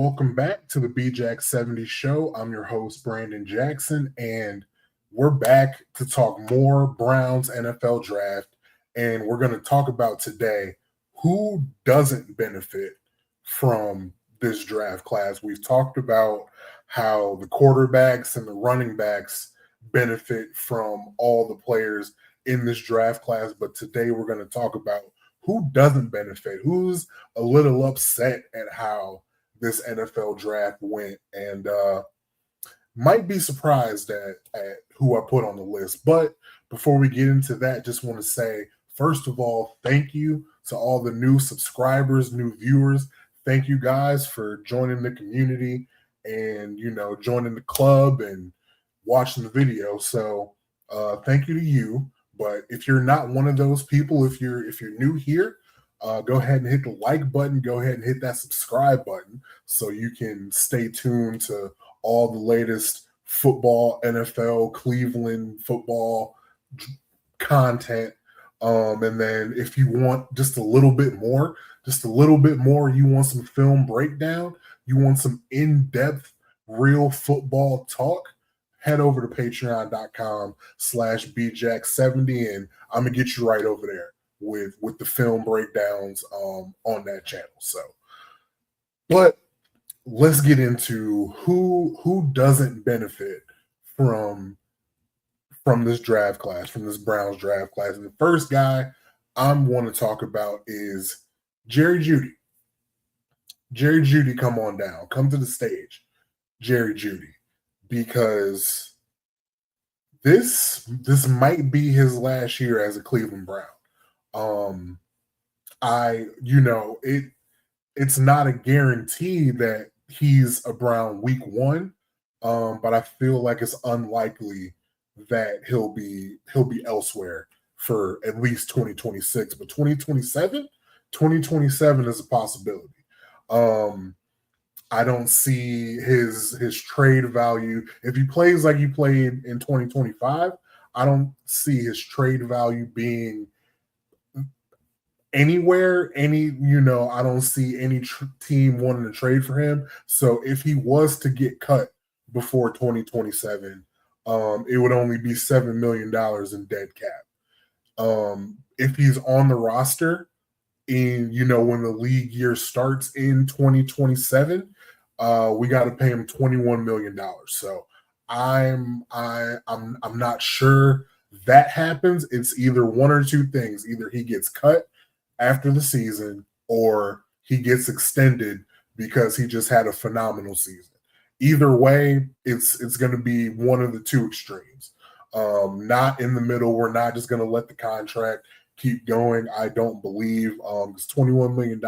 Welcome back to the BJack 70 show. I'm your host, Brandon Jackson, and we're back to talk more Browns NFL draft. And we're going to talk about today who doesn't benefit from this draft class. We've talked about how the quarterbacks and the running backs benefit from all the players in this draft class, but today we're going to talk about who doesn't benefit, who's a little upset at how this NFL draft went, and might be surprised at who I put on the list. But before we get into that, just want to say, first of all, thank you to all the new subscribers, new viewers. Thank you guys for joining the community and, joining the club and watching the video. So thank you to you. But if you're not one of those people, if you're new here, go ahead and hit the like button. Go ahead and hit that subscribe button so you can stay tuned to all the latest football, NFL, Cleveland football content. And then if you want just a little bit more, you want some film breakdown, you want some in-depth real football talk, head over to patreon.com/bjack70 and I'm gonna get you right over there with the film breakdowns on that channel. So, but let's get into who doesn't benefit from this draft class, from this Browns draft class. And the first guy I'm want to talk about is Jerry Jeudy. Jerry Jeudy, come on down. Come to the stage, Jerry Jeudy. Because this might be his last year as a Cleveland Brown. It's not a guarantee that he's a Brown week one, but I feel like it's unlikely that he'll be elsewhere for at least 2026. But 2027 is a possibility. I don't see his trade value. If he plays like he played in 2025, I don't see his trade value being anywhere. I don't see any team wanting to trade for him. So if he was to get cut before 2027, it would only be $7 million in dead cap. If he's on the roster when the league year starts in 2027, we got to pay him $21 million. So I'm not sure that happens. It's either one or two things. Either he gets cut after the season or he gets extended because he just had a phenomenal season. Either way, it's going to be one of the two extremes. Not in the middle. We're not just going to let the contract keep going. I don't believe because $21 million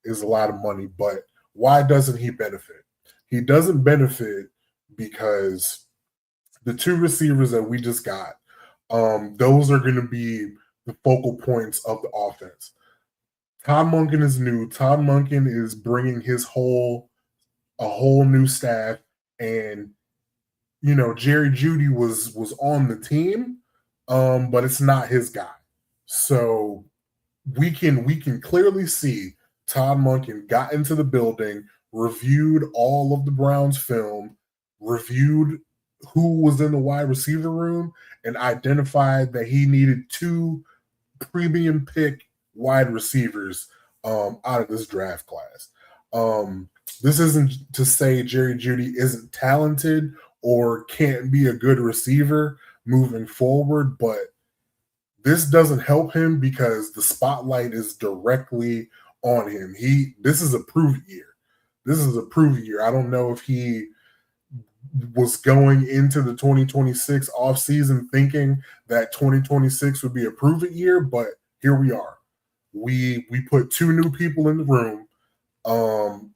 is a lot of money, but why doesn't he benefit? He doesn't benefit because the two receivers that we just got, those are going to be the focal points of the offense. Todd Monken is new. Todd Monken is bringing a whole new staff, and Jerry Jeudy was on the team, but it's not his guy. So we can clearly see Todd Monken got into the building, reviewed all of the Browns film, reviewed who was in the wide receiver room, and identified that he needed two premium pick wide receivers out of this draft class. This isn't to say Jerry Jeudy isn't talented or can't be a good receiver moving forward, but this doesn't help him because the spotlight is directly on him. This is a prove year. I don't know if he was going into the 2026 offseason thinking that 2026 would be a prove it year, but here we are. We put two new people in the room.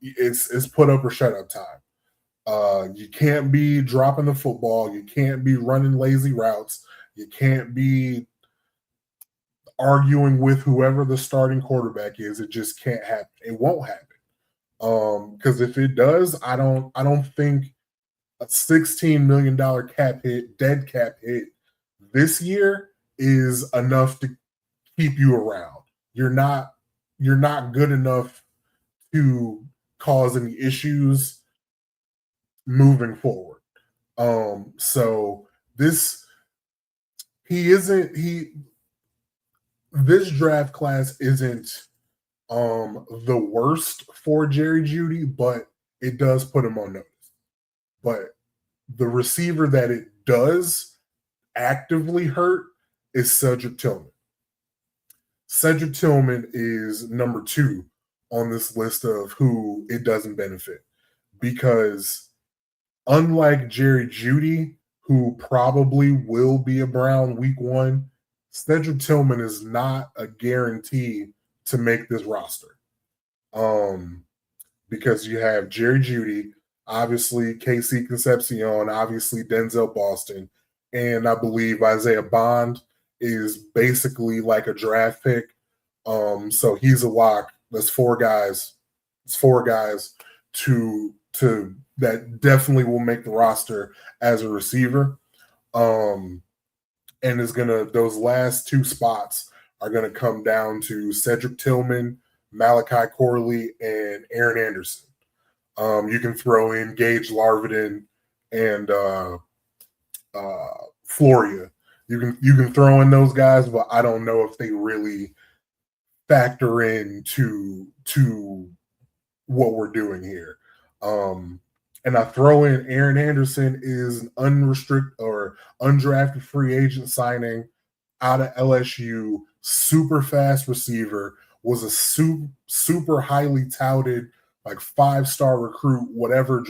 It's put up or shut up time. You can't be dropping the football. You can't be running lazy routes. You can't be arguing with whoever the starting quarterback is. It just can't happen. It won't happen. Because if it does, I don't think a $16 million dead cap hit this year is enough to keep you around. You're not good enough to cause any issues moving forward. So this he isn't he this draft class isn't the worst for Jerry Jeudy, but it does put him on notice. But the receiver that it does actively hurt is Cedric Tillman. Cedric Tillman is number 2 on this list of who it doesn't benefit, because unlike Jerry Jeudy, who probably will be a Brown week 1, Cedric Tillman is not a guarantee to make this roster. Because you have Jerry Jeudy, obviously KC Concepcion, obviously Denzel Boston, and I believe Isaiah Bond is basically like a draft pick. So he's a lock. That's 4 guys. It's 4 guys to that definitely will make the roster as a receiver. And is gonna those last 2 spots are gonna come down to Cedric Tillman, Malachi Corley, and Aaron Anderson. You can throw in Gage Larvin and Floria. You can throw in those guys, but I don't know if they really factor into what we're doing here. And I throw in Aaron Anderson is an unrestricted or undrafted free agent signing out of LSU, super fast receiver, was a super highly touted, like 5-star recruit, whatever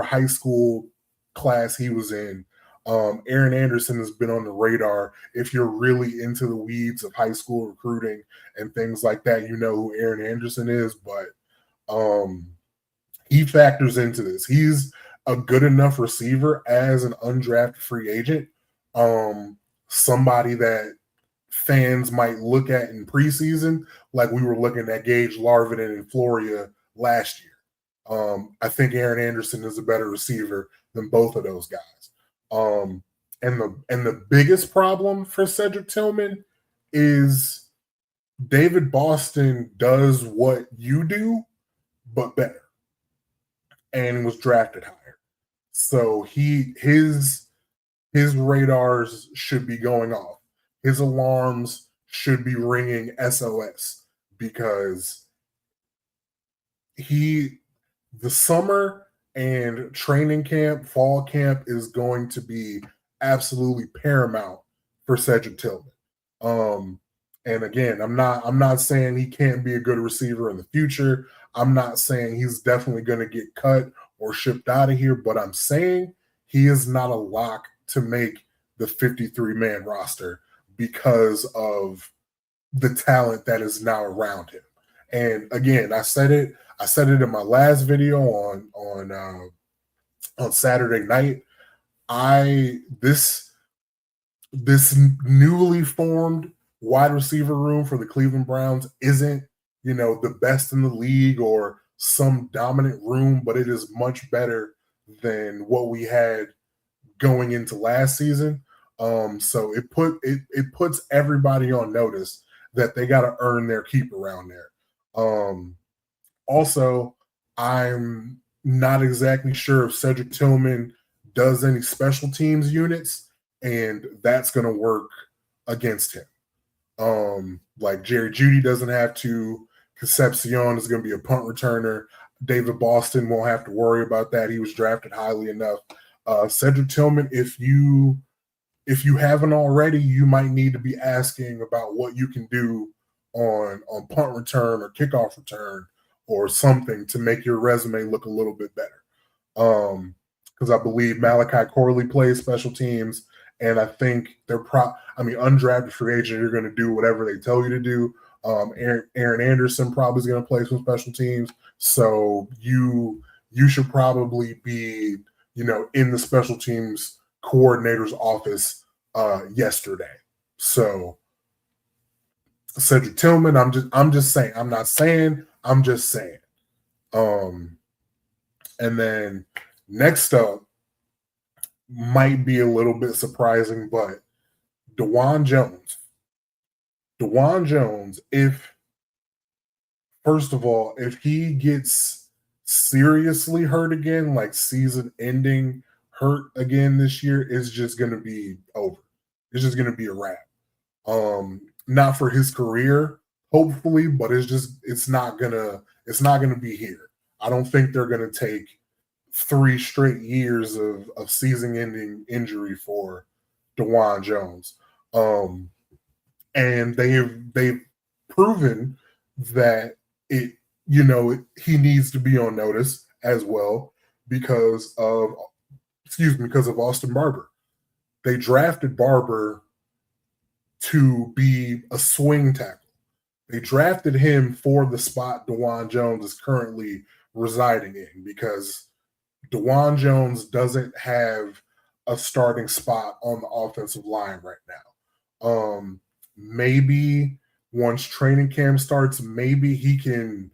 high school class he was in. Aaron Anderson has been on the radar. If you're really into the weeds of high school recruiting and things like that, you know who Aaron Anderson is, but he factors into this. He's a good enough receiver as an undrafted free agent. Somebody that fans might look at in preseason, like we were looking at Gage Larvin and Floria last year. I think Aaron Anderson is a better receiver than both of those guys. And the biggest problem for Cedric Tillman is David Boston does what you do, but better, and was drafted higher. So his radars should be going off. His alarms should be ringing SOS, because the summer and training camp, fall camp is going to be absolutely paramount for Cedric Tillman. And again, I'm not saying he can't be a good receiver in the future. I'm not saying he's definitely going to get cut or shipped out of here, but I'm saying he is not a lock to make the 53-man roster because of the talent that is now around him. And again, I said it in my last video on Saturday night. This newly formed wide receiver room for the Cleveland Browns isn't, the best in the league or some dominant room, but it is much better than what we had going into last season. So it puts everybody on notice that they got to earn their keep around there. Also, I'm not exactly sure if Cedric Tillman does any special teams units, and that's going to work against him. Like Jerry Jeudy doesn't have to. Concepcion is going to be a punt returner. David Boston won't have to worry about that. He was drafted highly enough. Cedric Tillman, if you haven't already, you might need to be asking about what you can do on punt return or kickoff return or something to make your resume look a little bit better. Because I believe Malachi Corley plays special teams, and I think undrafted free agent, you're going to do whatever they tell you to do. Aaron Anderson probably is going to play some special teams, so you should probably be in the special teams coordinator's office yesterday. So Cedric Tillman, I'm just saying. I'm not saying. I'm just saying. And then next up might be a little bit surprising, but Dawand Jones. Dawand Jones, if first of all, if he gets seriously hurt again, like season ending hurt again this year, it's just going to be over. It's just going to be a wrap. Not for his career, hopefully, but it's not gonna be here. I don't think they're gonna take 3 straight years of season-ending injury for DeJuan Jones. And they've proven that he needs to be on notice as well because of Austin Barber. They drafted Barber to be a swing tackle. They drafted him for the spot DeJuan Jones is currently residing in because DeJuan Jones doesn't have a starting spot on the offensive line right now. Maybe once training camp starts, maybe he can,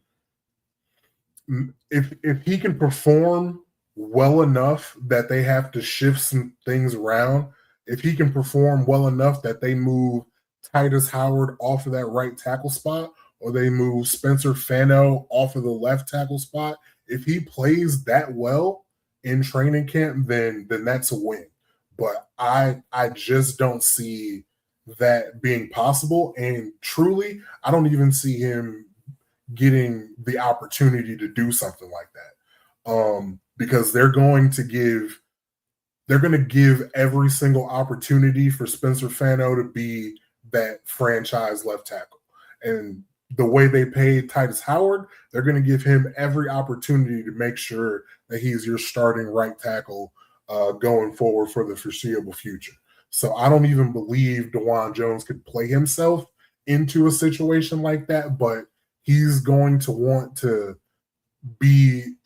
if he can perform well enough that they have to shift some things around, if he can perform well enough that they move Titus Howard off of that right tackle spot, or they move Spencer Fano off of the left tackle spot, if he plays that well in training camp, then that's a win. But I just don't see that being possible. And truly, I don't even see him getting the opportunity to do something like that. Because they're going to give every single opportunity for Spencer Fano to be that franchise left tackle. And the way they paid Titus Howard, they're going to give him every opportunity to make sure that he's your starting right tackle going forward for the foreseeable future. So I don't even believe DeJuan Jones could play himself into a situation like that, but he's going to want to be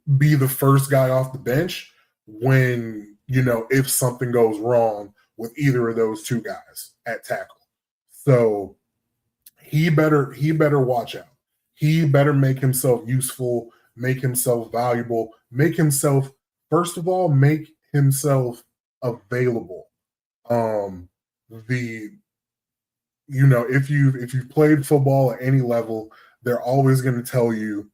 the first guy off the bench when, if something goes wrong with either of those two guys at tackle. So he better watch out. He better make himself useful, make himself valuable, first of all, make himself available. If you've played football at any level, they're always going to tell you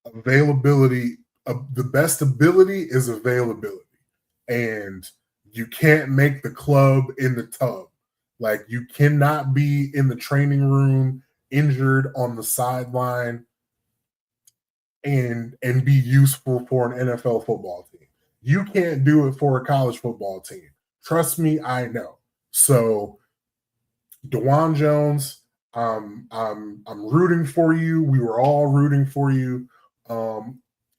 availability. The best ability is availability, and you can't make the club in the tub. Like, you cannot be in the training room injured on the sideline and be useful for an NFL football team. You can't do it for a college football team. Trust me, I know. So, DeJuan Jones, I'm rooting for you. We were all rooting for you.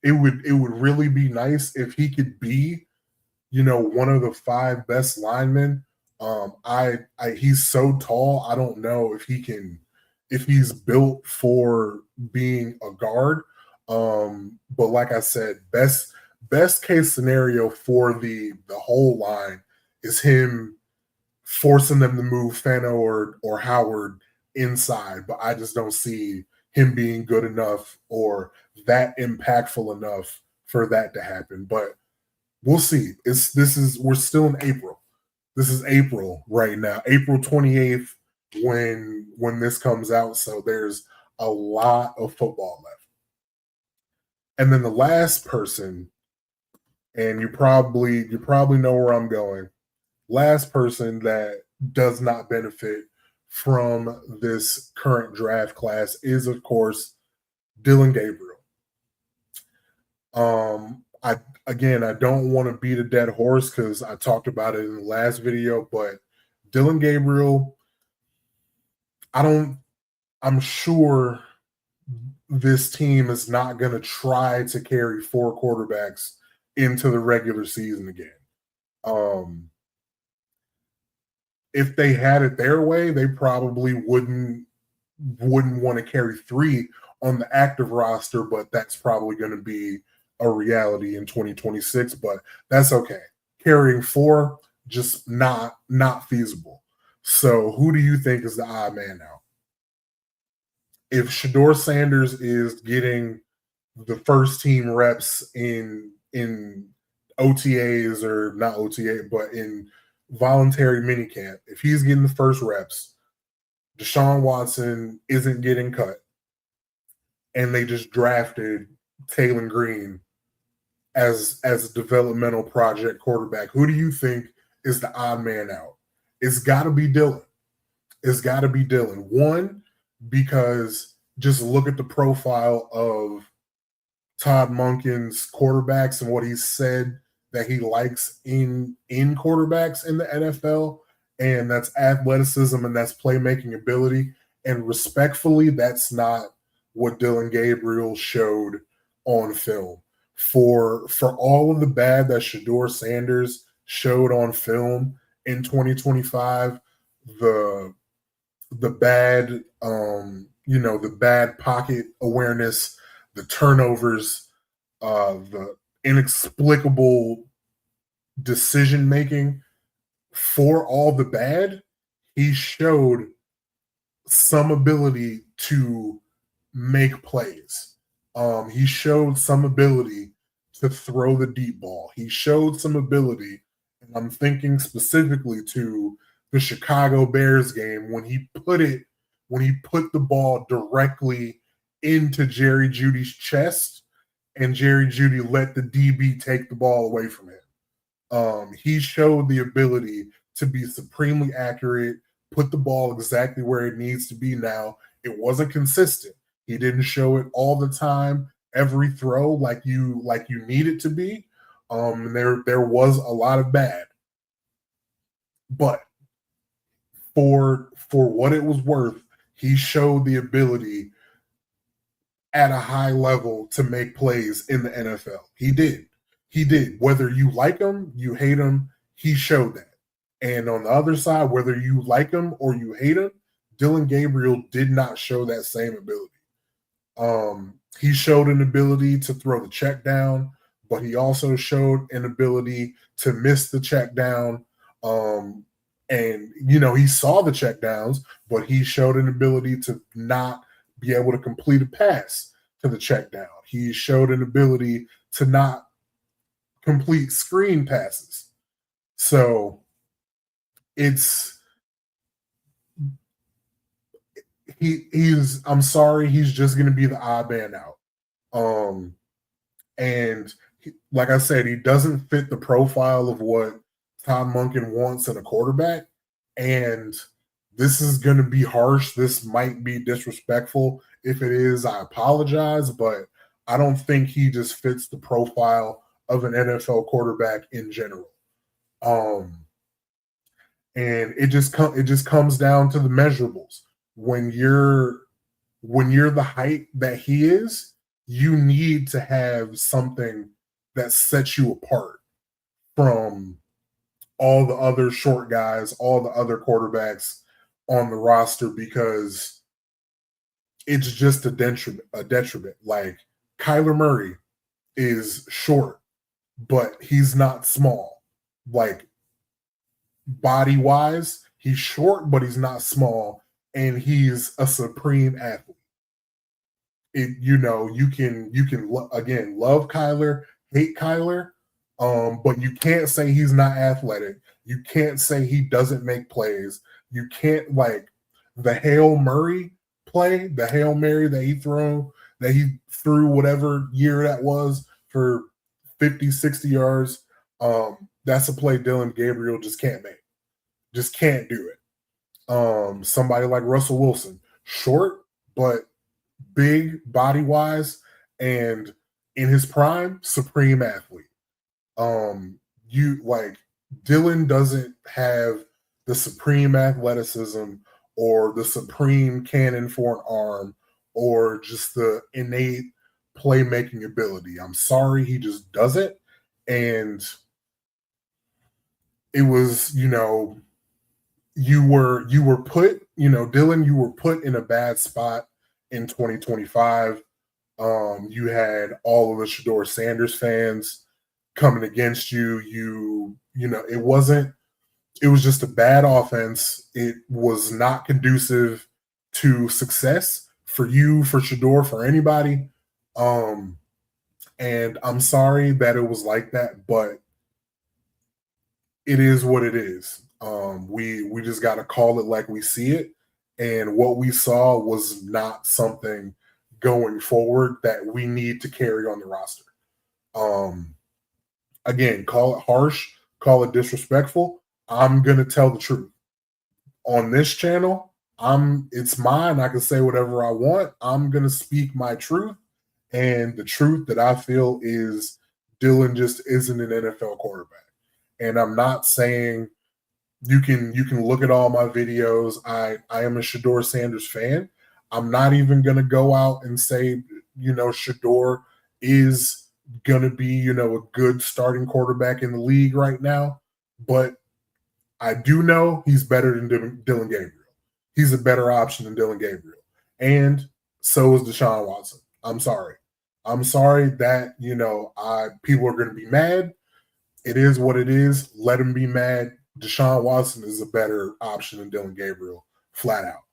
It would really be nice if he could be, one of the 5 best linemen. He's so tall. I don't know if he's built for being a guard. But like I said, best case scenario for the whole line is him forcing them to move Fano or Howard inside. But I just don't see him being good enough or that impactful enough for that to happen. But we'll see. We're still in April. This is April right now, April 28th when this comes out. So there's a lot of football left. And then the last person, and you probably know where I'm going. Last person that does not benefit from this current draft class is, of course, Dillon Gabriel. I don't want to beat a dead horse because I talked about it in the last video, but Dillon Gabriel, I'm sure this team is not going to try to carry 4 quarterbacks into the regular season again. If they had it their way, they probably wouldn't want to carry 3 on the active roster, but that's probably going to be a reality in 2026, but that's okay. Carrying 4, just not feasible. So who do you think is the odd man out? If Shedeur Sanders is getting the first team reps in OTAs, or not OTA, but in voluntary minicamp, if he's getting the first reps, Deshaun Watson isn't getting cut, and they just drafted Taylor Green as a developmental project quarterback. Who do you think is the odd man out? It's got to be Dylan. It's got to be Dylan. One, because just look at the profile of Todd Monken's quarterbacks and what he said that he likes in quarterbacks in the NFL, and that's athleticism and that's playmaking ability. And respectfully, that's not what Dillon Gabriel showed on film. For all of the bad that Shedeur Sanders showed on film in 2025, the bad the bad pocket awareness, the turnovers, the inexplicable decision making, for all the bad, he showed some ability to make plays. He showed some ability to throw the deep ball. He showed some ability, and I'm thinking specifically to the Chicago Bears game when he put the ball directly into Jerry Jeudy's chest, and Jerry Jeudy let the DB take the ball away from him. He showed the ability to be supremely accurate, put the ball exactly where it needs to be. Now, it wasn't consistent. He didn't show it all the time, every throw like you need it to be. There was a lot of bad, but for what it was worth, he showed the ability at a high level to make plays in the NFL. He did. Whether you like him, you hate him, he showed that. And on the other side, whether you like him or you hate him, Dillon Gabriel did not show that same ability. He showed an ability to throw the check down, but he also showed an ability to miss the check down. And, he saw the check downs, but he showed an ability to not be able to complete a pass to the check down. He showed an ability to not complete screen passes. So I'm sorry, he's just going to be the odd man out. Like I said, he doesn't fit the profile of what Todd Monken wants in a quarterback. And this is going to be harsh. This might be disrespectful. If it is, I apologize, but I don't think he just fits the profile of an NFL quarterback in general. And it just comes down to the measurables. When you're the height that he is, you need to have something that sets you apart from all the other short guys, all the other quarterbacks on the roster, because it's just a detriment. Like, Kyler Murray is short, but he's not small. Like, body-wise, he's short, but he's not small, and he's a supreme athlete. You can again love Kyler, hate Kyler, but you can't say he's not athletic. You can't say he doesn't make plays. You can't, like, the Hail Murray play, the Hail Mary that he threw whatever year that was for 50, 60 yards. That's a play Dillon Gabriel just can't make. Just can't do it. Somebody like Russell Wilson, short, but big body-wise, and in his prime, supreme athlete. Dillon doesn't have the supreme athleticism or the supreme cannon for an arm or just the innate playmaking ability. I'm sorry, he just doesn't. And it was, Dillon, you were put in a bad spot in 2025. You had all of the Shedeur Sanders fans coming against you. It was just a bad offense. It was not conducive to success for you, for Shedeur, for anybody. And I'm sorry that it was like that, but it is what it is. We just got to call it like we see it. And what we saw was not something going forward that we need to carry on the roster. Again, call it harsh, call it disrespectful. I'm gonna tell the truth on this channel. It's mine. I can say whatever I want. I'm gonna speak my truth, and the truth that I feel is Dylan just isn't an NFL quarterback. And I'm not saying you can look at all my videos. I am a Shedeur Sanders fan. I'm not even gonna go out and say, Shedeur is gonna be, a good starting quarterback in the league right now. But I do know he's better than Dillon Gabriel. He's a better option than Dillon Gabriel. And so is Deshaun Watson. I'm sorry that, people are going to be mad. It is what it is. Let them be mad. Deshaun Watson is a better option than Dillon Gabriel, flat out.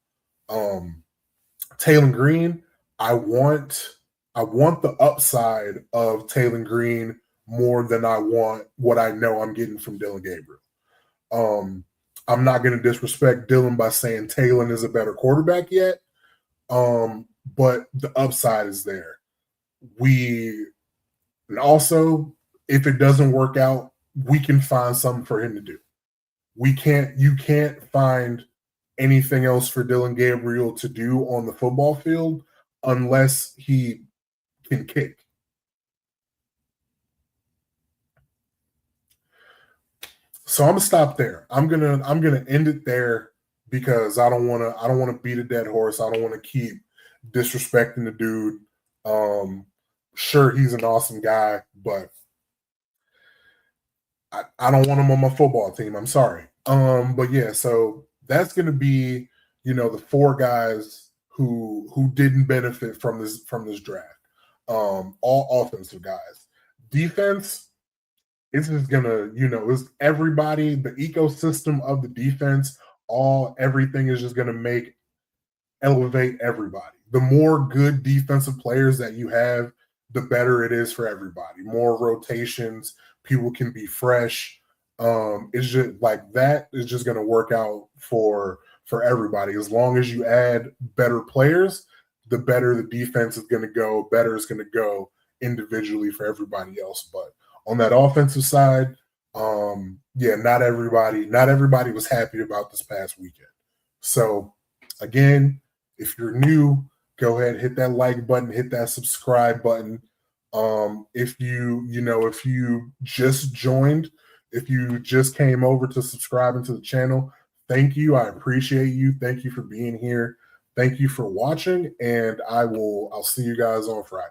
Taylor Green, I want the upside of Taylor Green more than I want what I know I'm getting from Dillon Gabriel. I'm not going to disrespect Dylan by saying Taylor is a better quarterback yet, but the upside is there. And also, if it doesn't work out, we can find something for him to do. You can't find anything else for Dillon Gabriel to do on the football field unless he can kick. So I'm gonna stop there. I'm gonna end it there because I don't want to beat a dead horse. I don't want to keep disrespecting the dude. Sure, he's an awesome guy, but I don't want him on my football team. I'm sorry. But yeah, so that's gonna be, the 4 guys who didn't benefit from this draft. All offensive guys. Defense, it's just gonna, it's everybody, the ecosystem of the defense, everything is just gonna elevate everybody. The more good defensive players that you have, the better it is for everybody. More rotations, people can be fresh. It's just like that is just gonna work out for everybody. As long as you add better players, the better the defense is gonna go, better it's gonna go individually for everybody else. But on that offensive side, not everybody was happy about this past weekend. So again, if you're new, go ahead, hit that like button, hit that subscribe button. If you just joined, if you just came over to subscribing to the channel, thank you. I appreciate you. Thank you for being here. Thank you for watching, and I'll see you guys on Friday.